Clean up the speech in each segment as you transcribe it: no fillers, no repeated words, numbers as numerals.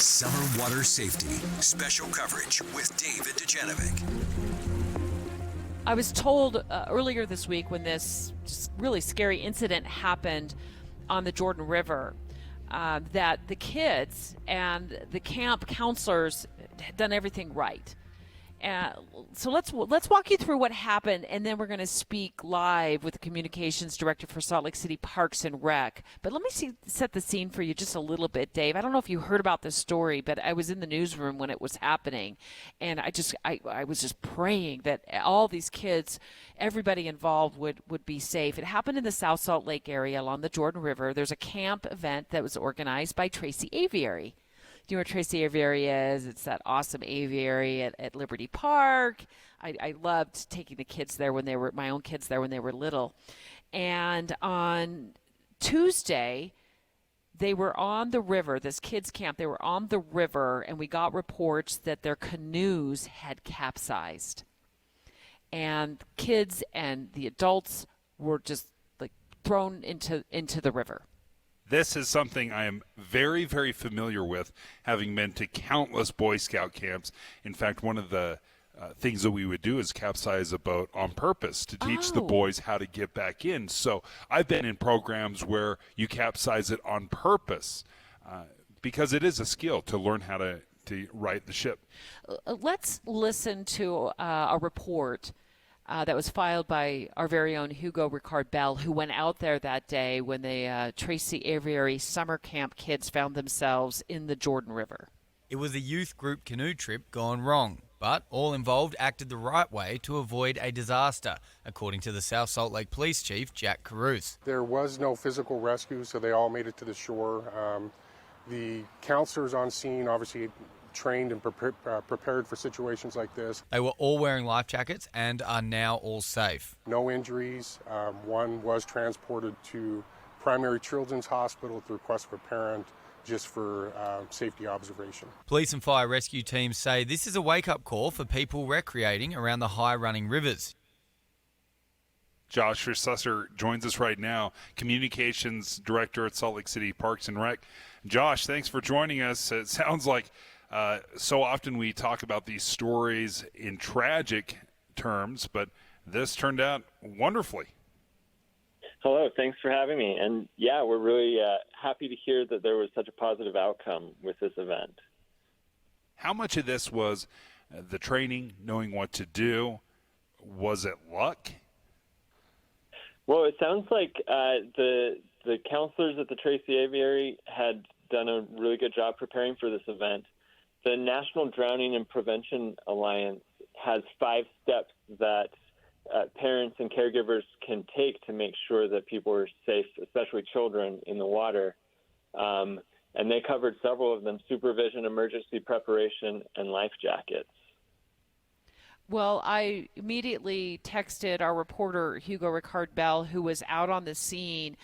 Summer water safety. Special coverage with David Dujanovic. I was told earlier this week when this just really scary incident happened on the Jordan River that the kids and the camp counselors had done everything right. So let's walk you through what happened, and then we're going to speak live with the communications director for Salt Lake City Parks and Rec. But let me set the scene for you just a little bit, Dave. I don't know if you heard about this story, but I was in the newsroom when it was happening, and I was just praying that all these kids, everybody involved would be safe. It happened in the South Salt Lake area along the Jordan River. There's a camp event that was organized by Tracy Aviary. Do you know where Tracy Aviary is? It's that awesome aviary at Liberty Park. I loved taking the kids there my own kids there when they were little. And on Tuesday, they were on the river, this kids camp. They were on the river, and we got reports that their canoes had capsized. And kids and the adults were just like thrown into the river. This is something I am very, very familiar with, having been to countless Boy Scout camps. In fact, one of the things that we would do is capsize a boat on purpose to teach the boys how to get back in. So I've been in programs where you capsize it on purpose because it is a skill to learn how to right the ship. Let's listen to a report that was filed by our very own Hugo Ricard Bell, who went out there that day when the Tracy Aviary summer camp kids found themselves in the Jordan River. It was a youth group canoe trip gone wrong, but all involved acted the right way to avoid a disaster, according to the South Salt Lake Police Chief, Jack Caruth. There was no physical rescue, so they all made it to the shore. The counselors on scene obviously trained and prepared for situations like this. They were all wearing life jackets and are now all safe. No injuries. One was transported to Primary Children's Hospital at the request of a parent just for safety observation. Police and fire rescue teams say this is a wake-up call for people recreating around the high-running rivers. Josh Reusser joins us right now, Communications Director at Salt Lake City Parks and Rec. Josh, thanks for joining us. It sounds like so often we talk about these stories in tragic terms, but this turned out wonderfully. Hello, thanks for having me. And yeah, we're really happy to hear that there was such a positive outcome with this event. How much of this was the training, knowing what to do? Was it luck? Well, it sounds like the counselors at the Tracy Aviary had done a really good job preparing for this event. The National Drowning and Prevention Alliance has 5 steps that parents and caregivers can take to make sure that people are safe, especially children, in the water. And they covered several of them: supervision, emergency preparation, and life jackets. Well, I immediately texted our reporter, Hugo Ricard Bell, who was out on the scene,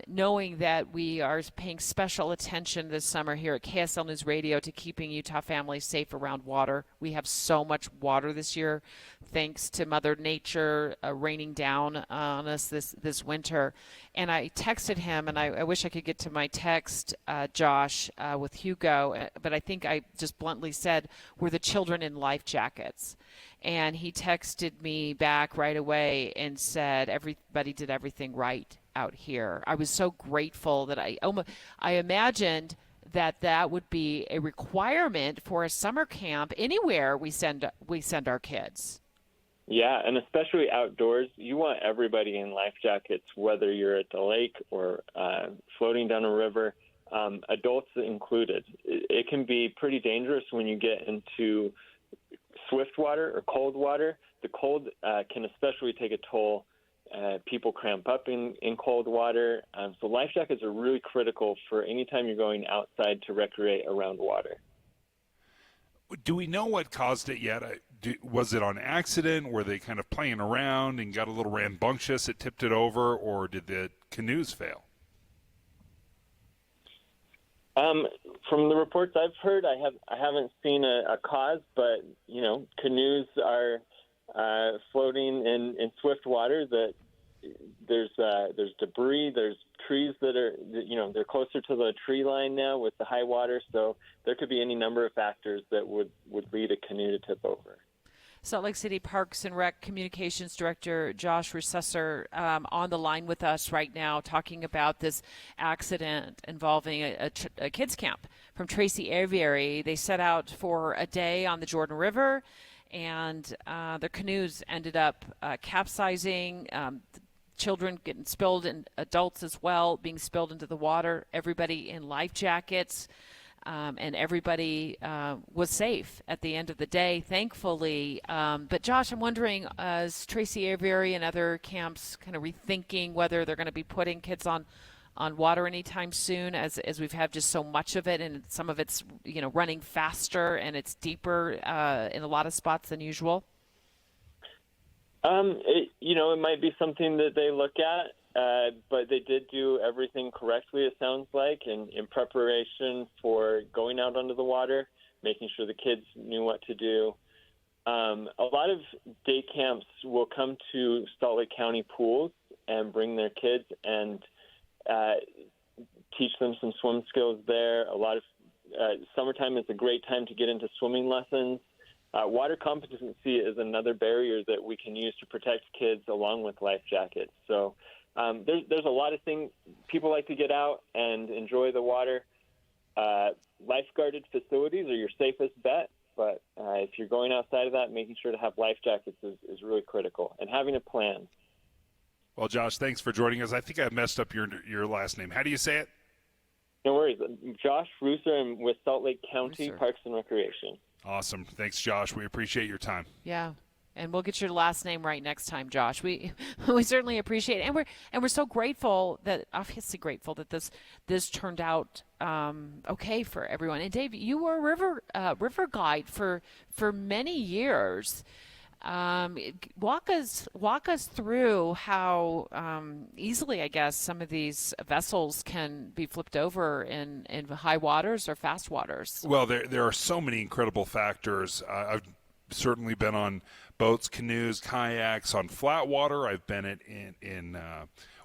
knowing that we are paying special attention this summer here at KSL News Radio to keeping Utah families safe around water. We have so much water this year, thanks to Mother Nature raining down on us this winter. And I texted him, and I wish I could get to my text, Josh, with Hugo, but I think I just bluntly said, were the children in life jackets? And he texted me back right away and said, everybody did everything right out here. I was so grateful that I imagined that would be a requirement for a summer camp anywhere we send our kids. Yeah, and especially outdoors, you want everybody in life jackets, whether you're at the lake or floating down a river, adults included. It can be pretty dangerous when you get into swift water or cold water. The cold can especially take a toll. People cramp up in cold water. So life jackets are really critical for any time you're going outside to recreate around water. Do we know what caused it yet? Was it on accident? Were they kind of playing around and got a little rambunctious, it tipped it over, or did the canoes fail? From the reports I've heard, I haven't seen a cause, but canoes are floating in swift water that there's debris, there's trees that are, they're closer to the tree line now with the high water, so there could be any number of factors that would lead a canoe to tip over. Salt Lake City Parks and Rec Communications Director Josh Reusser on the line with us right now, talking about this accident involving a kids camp from Tracy Aviary. They set out for a day on the Jordan River, and their canoes ended up capsizing. Children getting spilled, and adults as well being spilled into the water. Everybody in life jackets. And everybody was safe at the end of the day, thankfully. But, Josh, I'm wondering, is Tracy Aviary and other camps kind of rethinking whether they're going to be putting kids on water anytime soon, as we've had just so much of it, and some of it's running faster and it's deeper in a lot of spots than usual? It might be something that they look at. But they did do everything correctly, it sounds like, in preparation for going out onto the water, making sure the kids knew what to do. A lot of day camps will come to Salt Lake County pools and bring their kids and teach them some swim skills there. A lot of summertime is a great time to get into swimming lessons. Water competency is another barrier that we can use to protect kids along with life jackets. So there's a lot of things. People like to get out and enjoy the water. Lifeguarded facilities are your safest bet, but if you're going outside of that, making sure to have life jackets is really critical, and having a plan. Well, Josh, thanks for joining us. I think I messed up your last name. How do you say it? No worries. Josh Reusser, and with Salt Lake County Parks and Recreation. Awesome. Thanks, Josh. We appreciate your time. Yeah. And we'll get your last name right next time, Josh. We certainly appreciate it, and we're so grateful that this turned out okay for everyone. And Dave, you were a river guide for many years. Walk us through how easily, I guess, some of these vessels can be flipped over in high waters or fast waters. Well, there are so many incredible factors. I've certainly been on boats, canoes, kayaks, on flat water. I've been in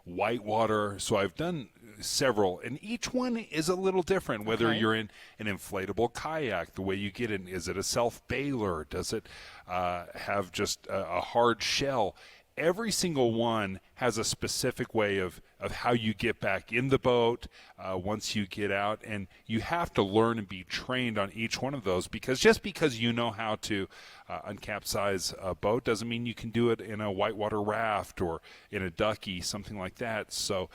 white water. So I've done several, and each one is a little different. Whether you're in an inflatable kayak, the way you get in, is it a self-bailer? Does it have just a hard shell? Every single one has a specific way of how you get back in the boat once you get out, and you have to learn and be trained on each one of those, because just because you know how to uncapsize a boat doesn't mean you can do it in a whitewater raft or in a ducky, something like that. So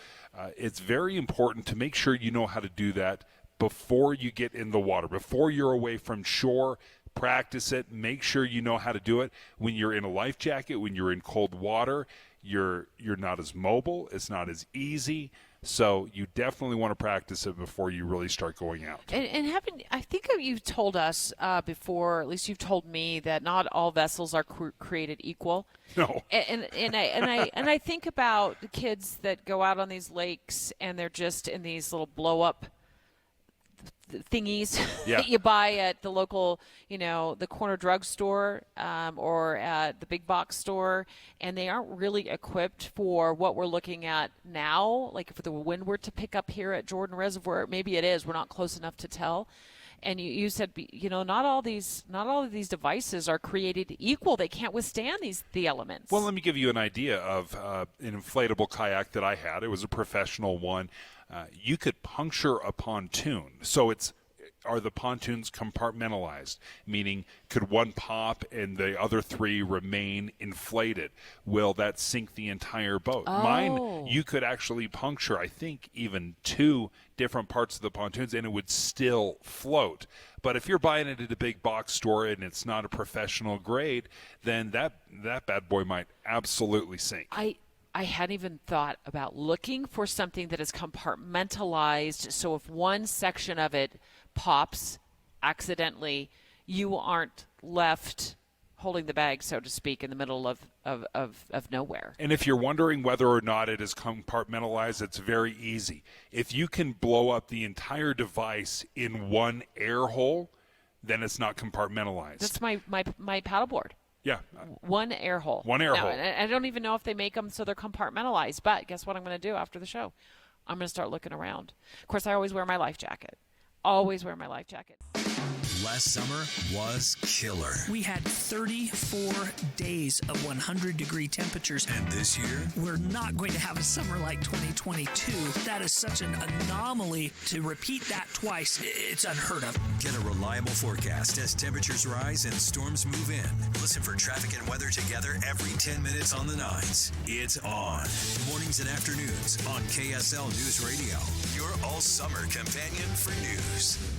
it's very important to make sure you know how to do that before you get in the water, before you're away from shore. Practice it. Make sure you know how to do it. When you're in a life jacket, when you're in cold water, you're not as mobile. It's not as easy. So you definitely want to practice it before you really start going out. And I think you've told us before, at least you've told me, that not all vessels are created equal. No. And I think about the kids that go out on these lakes and they're just in these little blow up thingies that you buy at the local, the corner drugstore or at the big box store, and they aren't really equipped for what we're looking at now. Like if the wind were to pick up here at Jordan Reservoir, maybe it is. We're not close enough to tell. And you said, not all of these devices are created equal. They can't withstand the elements. Well, let me give you an idea of an inflatable kayak that I had. It was a professional one. You could puncture a pontoon. So are the pontoons compartmentalized? Meaning, could one pop and the other three remain inflated? Will that sink the entire boat? Oh. Mine, you could actually puncture, I think, even 2 different parts of the pontoons, and it would still float. But if you're buying it at a big box store and it's not a professional grade, then that bad boy might absolutely sink. I hadn't even thought about looking for something that is compartmentalized, so if one section of it pops accidentally, you aren't left holding the bag, so to speak, in the middle of nowhere. And if you're wondering whether or not it is compartmentalized, it's very easy. If you can blow up the entire device in one air hole, then it's not compartmentalized. That's my paddleboard. Yeah. One air hole. One air hole. And I don't even know if they make them so they're compartmentalized. But guess what I'm going to do after the show? I'm going to start looking around. Of course, I always wear my life jacket. Always wear my life jacket. Last summer was killer. We had 34 days of 100-degree temperatures. And this year, We're not going to have a summer like 2022. That is such an anomaly. To repeat that twice, it's unheard of. get a reliable forecast as temperatures rise and storms move in. Listen for traffic and weather together every 10 minutes on the 9s. It's on. Mornings and afternoons on KSL News Radio. Your all-summer companion for news.